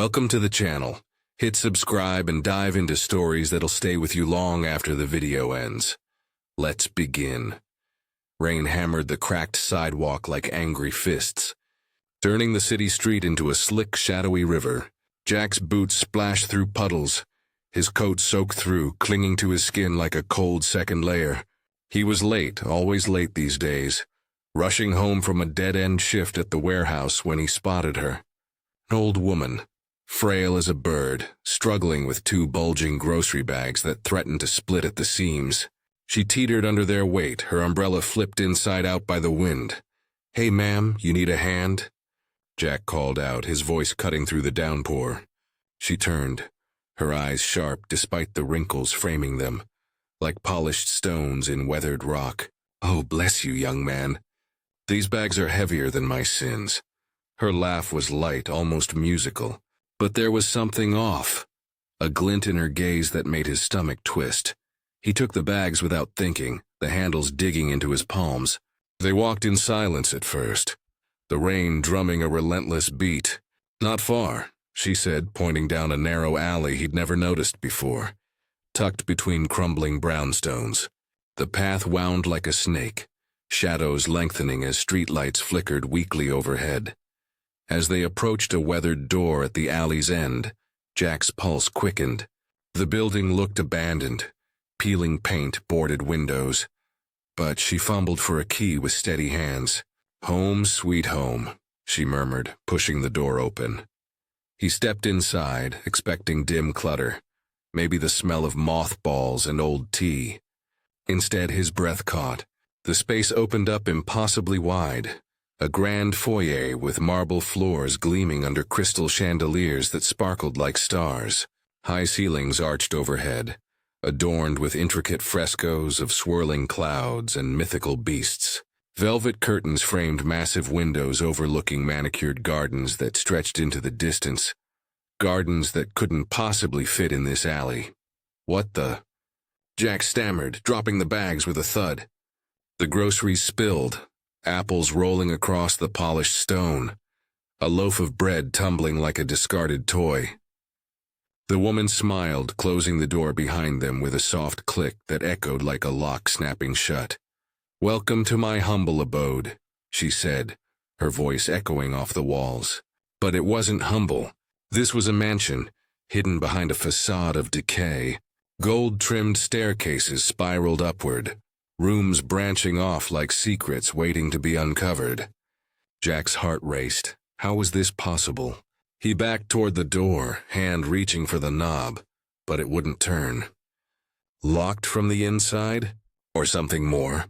Welcome to the channel. Hit subscribe and dive into stories that'll stay with you long after the video ends. Let's begin. Rain hammered the cracked sidewalk like angry fists, turning the city street into a slick, shadowy river. Jack's boots splashed through puddles, his coat soaked through, clinging to his skin like a cold second layer. He was late, always late these days, rushing home from a dead-end shift at the warehouse when he spotted her. An old woman, frail as a bird, struggling with two bulging grocery bags that threatened to split at the seams. She teetered under their weight, her umbrella flipped inside out by the wind. "Hey, ma'am, you need a hand?" Jack called out, his voice cutting through the downpour. She turned, her eyes sharp despite the wrinkles framing them, like polished stones in weathered rock. "Oh, bless you, young man. These bags are heavier than my sins." Her laugh was light, almost musical. But there was something off, a glint in her gaze that made his stomach twist. He took the bags without thinking, the handles digging into his palms. They walked in silence at first, the rain drumming a relentless beat. "Not far," she said, pointing down a narrow alley he'd never noticed before, tucked between crumbling brownstones. The path wound like a snake, shadows lengthening as streetlights flickered weakly overhead. As they approached a weathered door at the alley's end, Jack's pulse quickened. The building looked abandoned, peeling paint, boarded windows. But she fumbled for a key with steady hands. "Home, sweet home," she murmured, pushing the door open. He stepped inside, expecting dim clutter, maybe the smell of mothballs and old tea. Instead, his breath caught. The space opened up impossibly wide. A grand foyer with marble floors gleaming under crystal chandeliers that sparkled like stars. High ceilings arched overhead, adorned with intricate frescoes of swirling clouds and mythical beasts. Velvet curtains framed massive windows overlooking manicured gardens that stretched into the distance. Gardens that couldn't possibly fit in this alley. "What the?" Jack stammered, dropping the bags with a thud. The groceries spilled, apples rolling across the polished stone, a loaf of bread tumbling like a discarded toy. The woman smiled, closing the door behind them with a soft click that echoed like a lock snapping shut. "Welcome to my humble abode," she said, her voice echoing off the walls. But it wasn't humble. This was a mansion, hidden behind a facade of decay. Gold-trimmed staircases spiraled upward, rooms branching off like secrets waiting to be uncovered. Jack's heart raced. How was this possible? He backed toward the door, hand reaching for the knob, but it wouldn't turn. Locked from the inside? Or something more?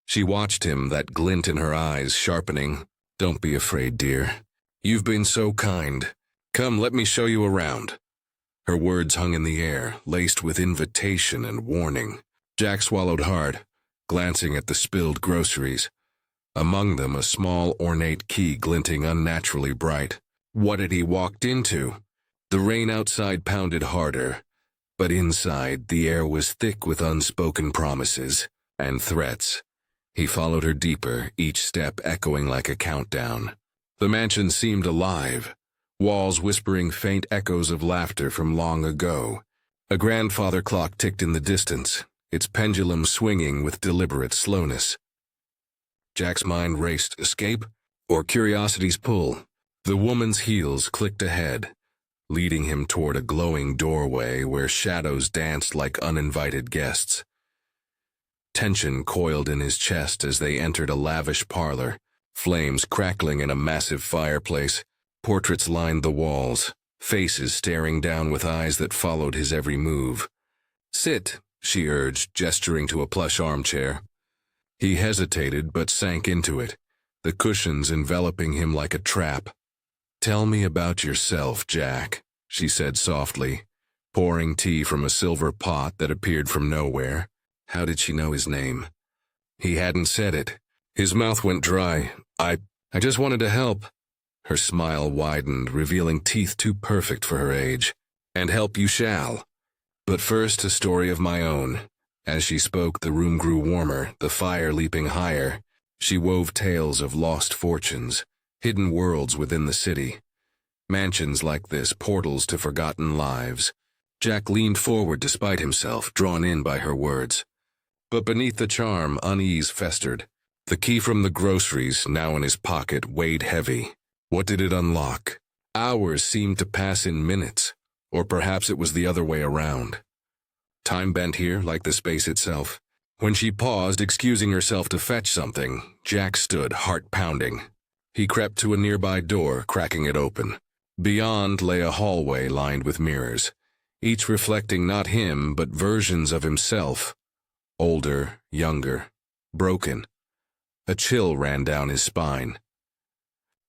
She watched him, that glint in her eyes sharpening. "Don't be afraid, dear. You've been so kind. Come, let me show you around." Her words hung in the air, laced with invitation and warning. Jack swallowed hard, glancing at the spilled groceries. Among them, a small, ornate key glinting unnaturally bright. What had he walked into? The rain outside pounded harder, but inside, the air was thick with unspoken promises and threats. He followed her deeper, each step echoing like a countdown. The mansion seemed alive, walls whispering faint echoes of laughter from long ago. A grandfather clock ticked in the distance, its pendulum swinging with deliberate slowness. Jack's mind raced. Escape? Or curiosity's pull? The woman's heels clicked ahead, leading him toward a glowing doorway where shadows danced like uninvited guests. Tension coiled in his chest as they entered a lavish parlor, flames crackling in a massive fireplace. Portraits lined the walls, faces staring down with eyes that followed his every move. "Sit," she urged, gesturing to a plush armchair. He hesitated but sank into it, the cushions enveloping him like a trap. "Tell me about yourself, Jack," she said softly, pouring tea from a silver pot that appeared from nowhere. How did she know his name? He hadn't said it. His mouth went dry. I just wanted to help." Her smile widened, revealing teeth too perfect for her age. "And help you shall. But first, a story of my own." As she spoke, the room grew warmer, the fire leaping higher. She wove tales of lost fortunes, hidden worlds within the city. Mansions like this, portals to forgotten lives. Jack leaned forward despite himself, drawn in by her words. But beneath the charm, unease festered. The key from the groceries, now in his pocket, weighed heavy. What did it unlock? Hours seemed to pass in minutes, or perhaps it was the other way around. Time bent here, like the space itself. When she paused, excusing herself to fetch something, Jack stood, heart pounding. He crept to a nearby door, cracking it open. Beyond lay a hallway lined with mirrors, each reflecting not him, but versions of himself. Older, younger, broken. A chill ran down his spine.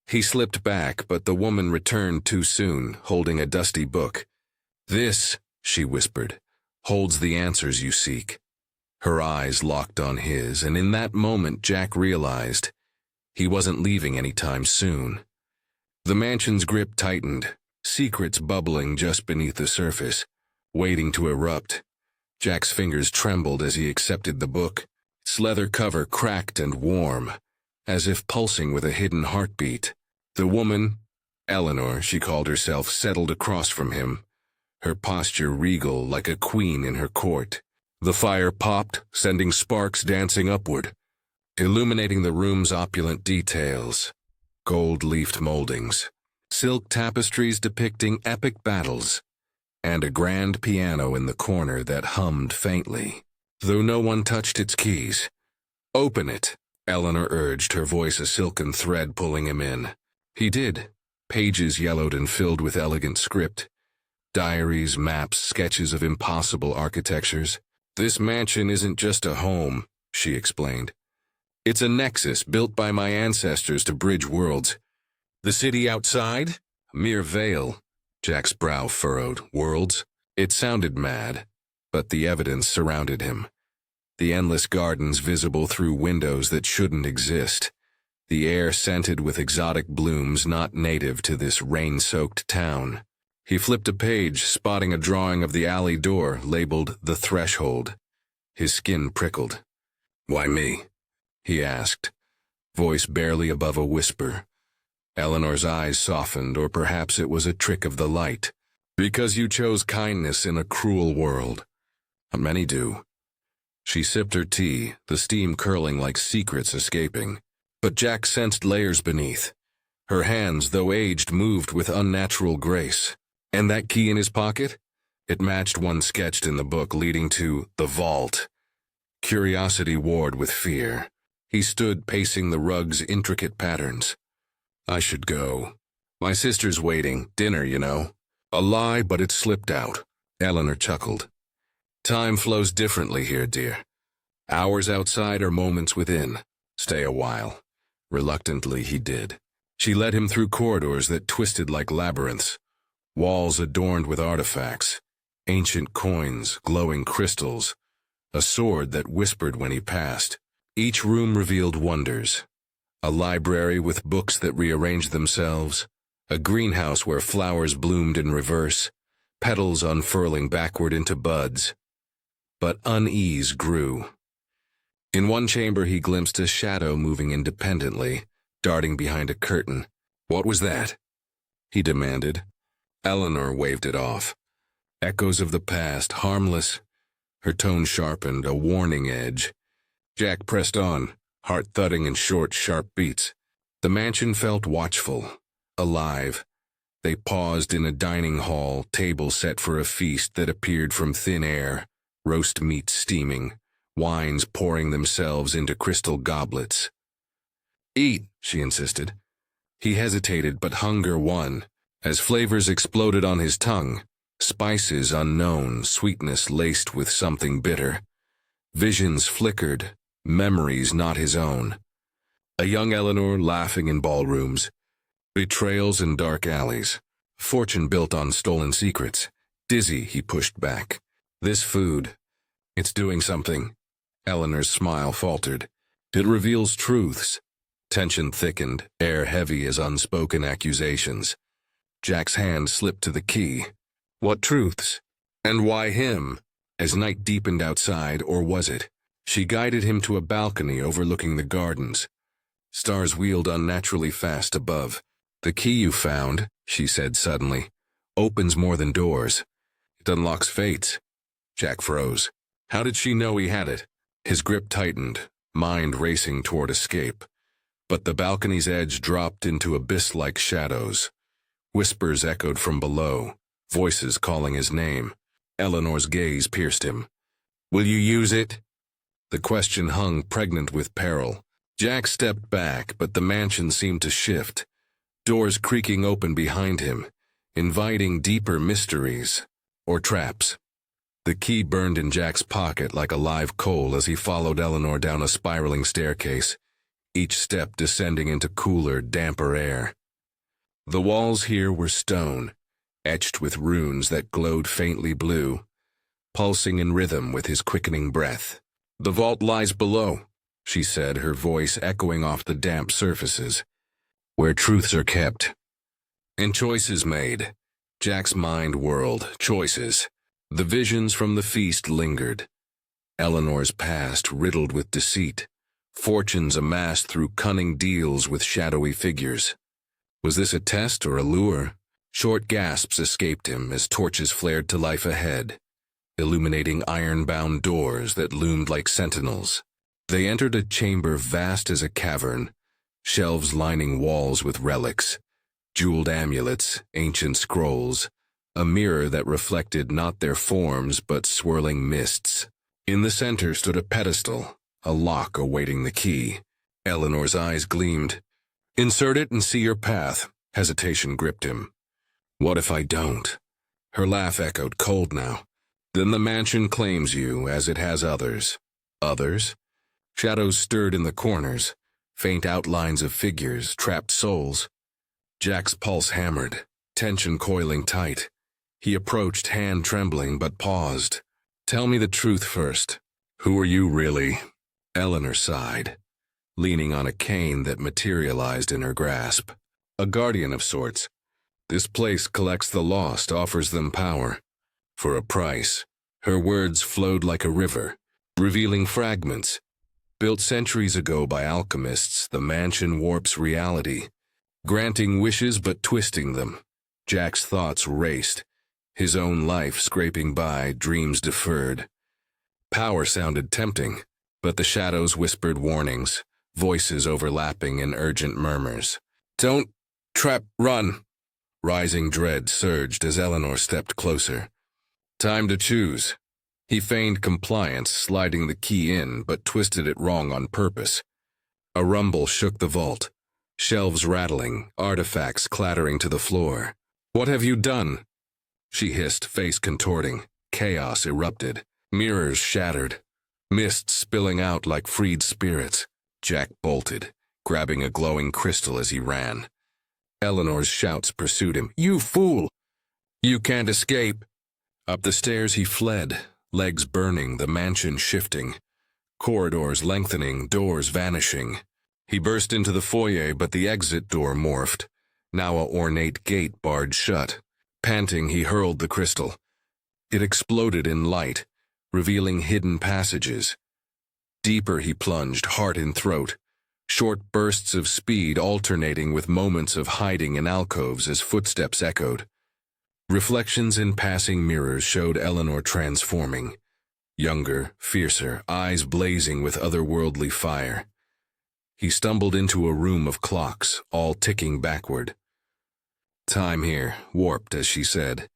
He slipped back, but the woman returned too soon, holding a dusty book. "This," she whispered, "holds the answers you seek." Her eyes locked on his, and in that moment Jack realized he wasn't leaving anytime soon. The mansion's grip tightened, secrets bubbling just beneath the surface, waiting to erupt. Jack's fingers trembled as he accepted the book, its leather cover cracked and warm, as if pulsing with a hidden heartbeat. The woman, Eleanor, she called herself, settled across from him, her posture regal like a queen in her court. The fire popped, sending sparks dancing upward, illuminating the room's opulent details. Gold-leafed moldings, silk tapestries depicting epic battles, and a grand piano in the corner that hummed faintly, though no one touched its keys. "Open it," Eleanor urged, her voice a silken thread pulling him in. He did. Pages yellowed and filled with elegant script. Diaries, maps, sketches of impossible architectures. "This mansion isn't just a home," she explained. "It's a nexus built by my ancestors to bridge worlds. The city outside? A mere veil." Jack's brow furrowed. Worlds? It sounded mad, but the evidence surrounded him. The endless gardens visible through windows that shouldn't exist. The air scented with exotic blooms not native to this rain-soaked town. He flipped a page, spotting a drawing of the alley door labeled The Threshold. His skin prickled. "Why me?" he asked, voice barely above a whisper. Eleanor's eyes softened, or perhaps it was a trick of the light. "Because you chose kindness in a cruel world. Many do." She sipped her tea, the steam curling like secrets escaping. But Jack sensed layers beneath. Her hands, though aged, moved with unnatural grace. And that key in his pocket? It matched one sketched in the book leading to the vault. Curiosity warred with fear. He stood pacing the rug's intricate patterns. "I should go. My sister's waiting. Dinner, you know." A lie, but it slipped out. Eleanor chuckled. "Time flows differently here, dear. Hours outside are moments within. Stay a while." Reluctantly, he did. She led him through corridors that twisted like labyrinths. Walls adorned with artifacts. Ancient coins, glowing crystals. A sword that whispered when he passed. Each room revealed wonders. A library with books that rearranged themselves. A greenhouse where flowers bloomed in reverse, petals unfurling backward into buds. But unease grew. In one chamber he glimpsed a shadow moving independently, darting behind a curtain. "What was that?" he demanded. Eleanor waved it off. Echoes of the past, harmless. Her tone sharpened, a warning edge. Jack pressed on, heart thudding in short, sharp beats. The mansion felt watchful, alive. They paused in a dining hall, table set for a feast that appeared from thin air, roast meat steaming, wines pouring themselves into crystal goblets. "Eat," she insisted. He hesitated, but hunger won, as flavors exploded on his tongue. Spices unknown, sweetness laced with something bitter. Visions flickered, memories not his own. A young Eleanor laughing in ballrooms. Betrayals in dark alleys. Fortune built on stolen secrets. Dizzy, he pushed back. "This food, it's doing something." Eleanor's smile faltered. "It reveals truths." Tension thickened, air heavy as unspoken accusations. Jack's hand slipped to the key. What truths? And why him? As night deepened outside, or was it? She guided him to a balcony overlooking the gardens. Stars wheeled unnaturally fast above. The key you found, she said suddenly, opens more than doors. It unlocks fates. Jack froze. How did she know he had it? His grip tightened, mind racing toward escape. But the balcony's edge dropped into abyss-like shadows. Whispers echoed from below, voices calling his name. Eleanor's gaze pierced him. Will you use it? The question hung pregnant with peril. Jack stepped back, but the mansion seemed to shift, doors creaking open behind him, inviting deeper mysteries, or traps. The key burned in Jack's pocket like a live coal as he followed Eleanor down a spiraling staircase, each step descending into cooler, damper air. The walls here were stone, etched with runes that glowed faintly blue, pulsing in rhythm with his quickening breath. The vault lies below, she said, her voice echoing off the damp surfaces, where truths are kept. And choices made. Jack's mind whirled. Choices. The visions from the feast lingered. Eleanor's past riddled with deceit, fortunes amassed through cunning deals with shadowy figures. Was this a test or a lure? Short gasps escaped him as torches flared to life ahead, illuminating iron-bound doors that loomed like sentinels. They entered a chamber vast as a cavern, shelves lining walls with relics, jeweled amulets, ancient scrolls, a mirror that reflected not their forms but swirling mists. In the center stood a pedestal, a lock awaiting the key. Eleanor's eyes gleamed. Insert it and see your path. Hesitation gripped him. What if I don't? Her laugh echoed cold now. Then the mansion claims you as it has others. Others? Shadows stirred in the corners, faint outlines of figures, trapped souls. Jack's pulse hammered, tension coiling tight. He approached, hand trembling, but paused. Tell me the truth first. Who are you really? Eleanor sighed, leaning on a cane that materialized in her grasp. A guardian of sorts. This place collects the lost, offers them power. For a price. Her words flowed like a river, revealing fragments. Built centuries ago by alchemists, the mansion warps reality, granting wishes but twisting them. Jack's thoughts raced, his own life scraping by, dreams deferred. Power sounded tempting, but the shadows whispered warnings, voices overlapping in urgent murmurs. Don't run. Rising dread surged as Eleanor stepped closer. Time to choose. He feigned compliance, sliding the key in, but twisted it wrong on purpose. A rumble shook the vault, shelves rattling, artifacts clattering to the floor. What have you done? She hissed, face contorting. Chaos erupted. Mirrors shattered. Mist spilling out like freed spirits. Jack bolted, grabbing a glowing crystal as he ran. Eleanor's shouts pursued him. You fool! You can't escape! Up the stairs he fled, legs burning, the mansion shifting. Corridors lengthening, doors vanishing. He burst into the foyer, but the exit door morphed. Now a ornate gate barred shut. Panting, he hurled the crystal. It exploded in light, revealing hidden passages. Deeper he plunged, heart in throat. Short bursts of speed alternating with moments of hiding in alcoves as footsteps echoed. Reflections in passing mirrors showed Eleanor transforming. Younger, fiercer, eyes blazing with otherworldly fire. He stumbled into a room of clocks, all ticking backward. Time here, warped as she said.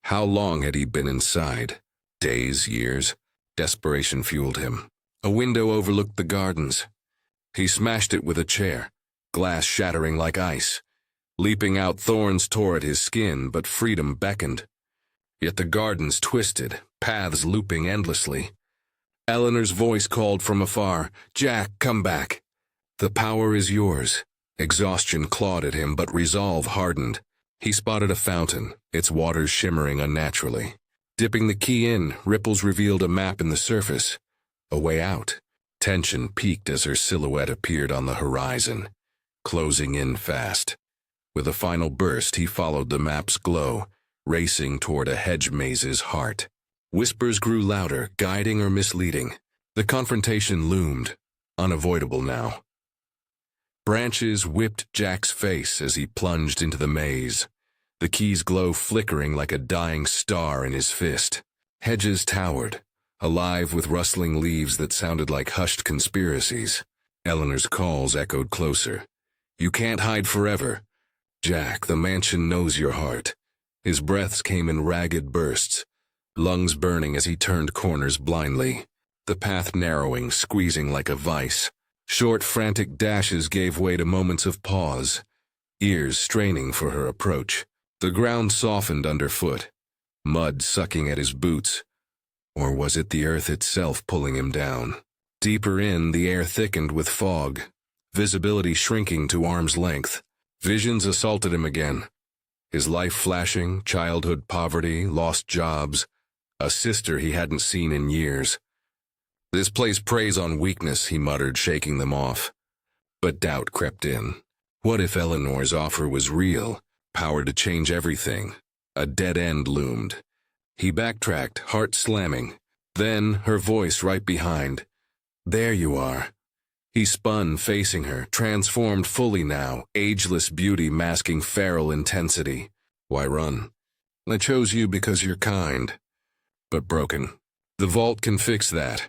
How long had he been inside? Days, years? Desperation fueled him. A window overlooked the gardens. He smashed it with a chair, glass shattering like ice. Leaping out, thorns tore at his skin, but freedom beckoned. Yet the gardens twisted, paths looping endlessly. Eleanor's voice called from afar, Jack, come back. The power is yours. Exhaustion clawed at him, but resolve hardened. He spotted a fountain, its waters shimmering unnaturally. Dipping the key in, ripples revealed a map in the surface. A way out. Tension peaked as her silhouette appeared on the horizon, closing in fast. With a final burst, he followed the map's glow, racing toward a hedge maze's heart. Whispers grew louder, guiding or misleading. The confrontation loomed, unavoidable now. Branches whipped Jack's face as he plunged into the maze, the key's glow flickering like a dying star in his fist. Hedges towered, alive with rustling leaves that sounded like hushed conspiracies. Eleanor's calls echoed closer. "You can't hide forever. Jack, the mansion knows your heart." His breaths came in ragged bursts, lungs burning as he turned corners blindly. The path narrowing, squeezing like a vice. Short, frantic dashes gave way to moments of pause, ears straining for her approach. The ground softened underfoot, mud sucking at his boots. Or was it the earth itself pulling him down? Deeper in, the air thickened with fog, visibility shrinking to arm's length. Visions assaulted him again. His life flashing, childhood poverty, lost jobs, a sister he hadn't seen in years. "This place preys on weakness," he muttered, shaking them off. But doubt crept in. What if Eleanor's offer was real, power to change everything? A dead end loomed. He backtracked, heart slamming. Then, her voice right behind. "There you are." He spun, facing her, transformed fully now, ageless beauty masking feral intensity. "Why run? I chose you because you're kind, but broken. The vault can fix that."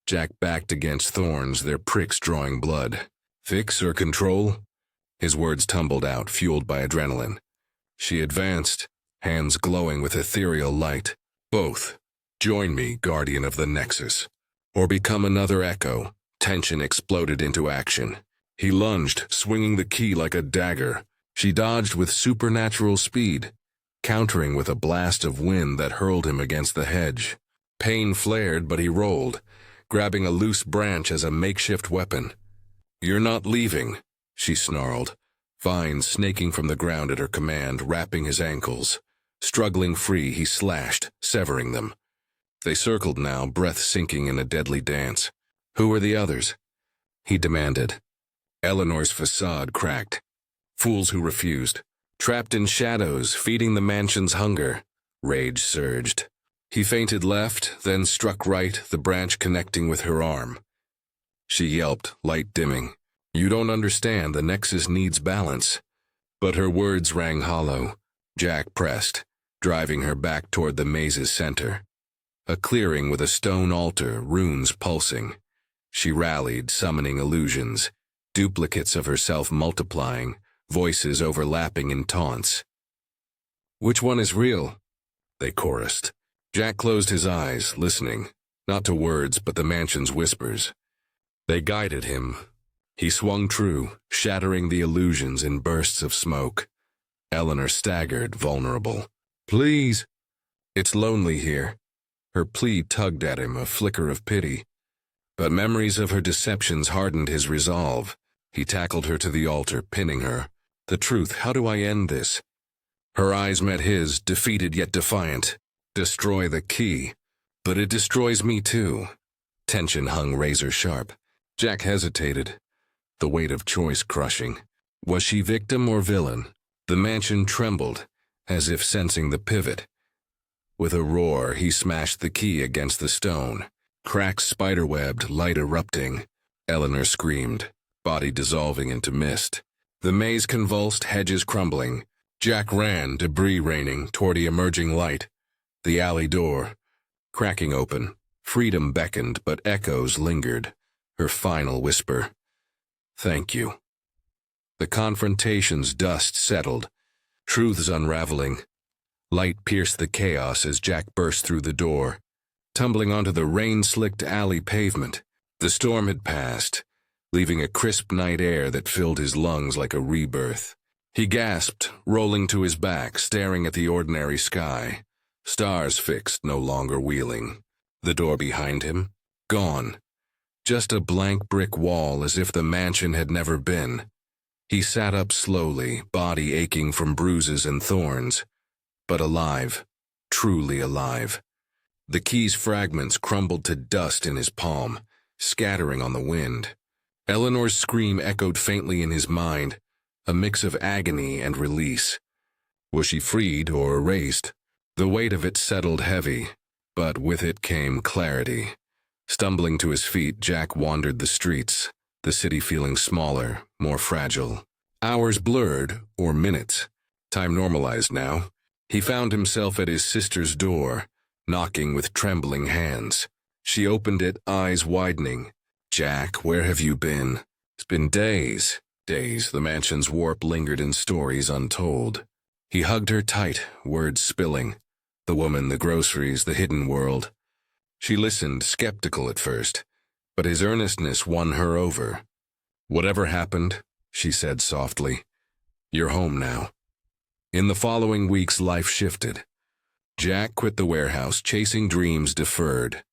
Jack backed against thorns, their pricks drawing blood. "Fix or control?" His words tumbled out, fueled by adrenaline. She advanced, hands glowing with ethereal light. "Both. Join me, guardian of the Nexus. Or become another echo." Tension exploded into action. He lunged, swinging the key like a dagger. She dodged with supernatural speed, countering with a blast of wind that hurled him against the hedge. Pain flared, but he rolled, grabbing a loose branch as a makeshift weapon. "You're not leaving," she snarled, vines snaking from the ground at her command, wrapping his ankles. Struggling free, he slashed, severing them. They circled now, breath sinking in a deadly dance. "Who were the others?" he demanded. Eleanor's facade cracked. Fools who refused. Trapped in shadows, feeding the mansion's hunger. Rage surged. He feinted left, then struck right, the branch connecting with her arm. She yelped, light dimming. "You don't understand, the Nexus needs balance." But her words rang hollow. Jack pressed, driving her back toward the maze's center. A clearing with a stone altar, runes pulsing. She rallied, summoning illusions, duplicates of herself multiplying, voices overlapping in taunts. "Which one is real?" they chorused. Jack closed his eyes, listening, not to words but the mansion's whispers. They guided him. He swung true, shattering the illusions in bursts of smoke. Eleanor staggered, vulnerable. "Please." "It's lonely here." Her plea tugged at him, a flicker of pity. But memories of her deceptions hardened his resolve. He tackled her to the altar, pinning her. "The truth, how do I end this?" Her eyes met his, defeated yet defiant. "Destroy the key." "But it destroys me too." Tension hung razor-sharp. Jack hesitated, the weight of choice crushing. Was she victim or villain? The mansion trembled, as if sensing the pivot. With a roar, he smashed the key against the stone. Cracks spiderwebbed, light erupting. Eleanor screamed, body dissolving into mist. The maze convulsed, hedges crumbling. Jack ran, debris raining, toward the emerging light. The alley door, cracking open. Freedom beckoned, but echoes lingered. Her final whisper, "Thank you." The confrontation's dust settled. Truths unraveling. Light pierced the chaos as Jack burst through the door, tumbling onto the rain-slicked alley pavement. The storm had passed, leaving a crisp night air that filled his lungs like a rebirth. He gasped, rolling to his back, staring at the ordinary sky. Stars fixed, no longer wheeling. The door behind him, gone. Just a blank brick wall, as if the mansion had never been. He sat up slowly, body aching from bruises and thorns, but alive, truly alive. The key's fragments crumbled to dust in his palm, scattering on the wind. Eleanor's scream echoed faintly in his mind, a mix of agony and release. Was she freed or erased? The weight of it settled heavy, but with it came clarity. Stumbling to his feet, Jack wandered the streets, the city feeling smaller, more fragile. Hours blurred, or minutes. Time normalized now. He found himself at his sister's door, knocking with trembling hands. She opened it, eyes widening. "Jack, where have you been?" "It's been days." Days, the mansion's warp lingered in stories untold. He hugged her tight, words spilling. The woman, the groceries, the hidden world. She listened, skeptical at first, but his earnestness won her over. "Whatever happened," she said softly, "you're home now." In the following weeks, life shifted. Jack quit the warehouse, chasing dreams deferred,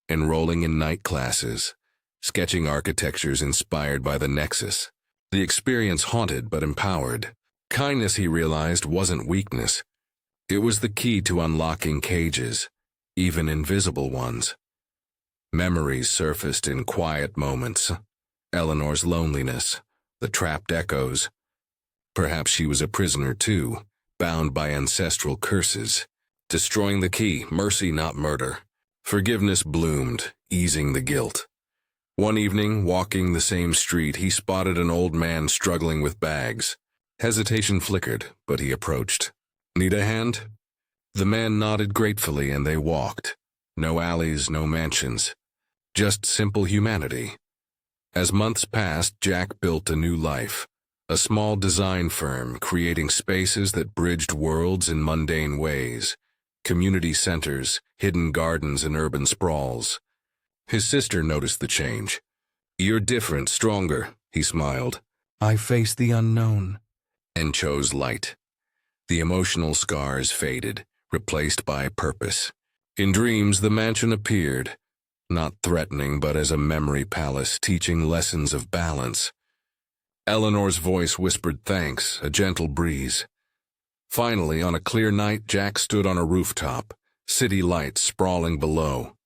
enrolling in night classes, sketching architectures inspired by the Nexus. The experience haunted but empowered. Kindness, he realized, wasn't weakness. It was the key to unlocking cages, even invisible ones. Memories surfaced in quiet moments. Eleanor's loneliness, the trapped echoes. Perhaps she was a prisoner too, bound by ancestral curses. Destroying the key, mercy not murder. Forgiveness bloomed, easing the guilt. One evening, walking the same street, he spotted an old man struggling with bags. Hesitation flickered, but he approached. "Need a hand?" The man nodded gratefully and they walked. No alleys, no mansions. Just simple humanity. As months passed, Jack built a new life. A small design firm, creating spaces that bridged worlds in mundane ways. Community centers, hidden gardens and urban sprawls. His sister noticed the change. "You're different, stronger," he smiled. "I faced the unknown." And chose light. The emotional scars faded, replaced by purpose. In dreams, the mansion appeared, not threatening but as a memory palace teaching lessons of balance. Eleanor's voice whispered thanks, a gentle breeze. Finally, on a clear night, Jack stood on a rooftop, city lights sprawling below.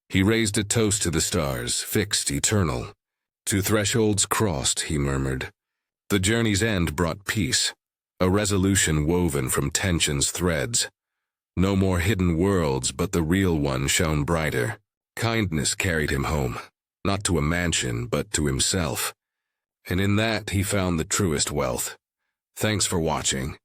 He raised a toast to the stars, fixed, eternal. "Two thresholds crossed," he murmured. The journey's end brought peace, a resolution woven from tension's threads. No more hidden worlds, but the real one shone brighter. Kindness carried him home, not to a mansion, but to himself. And in that he found the truest wealth. Thanks for watching.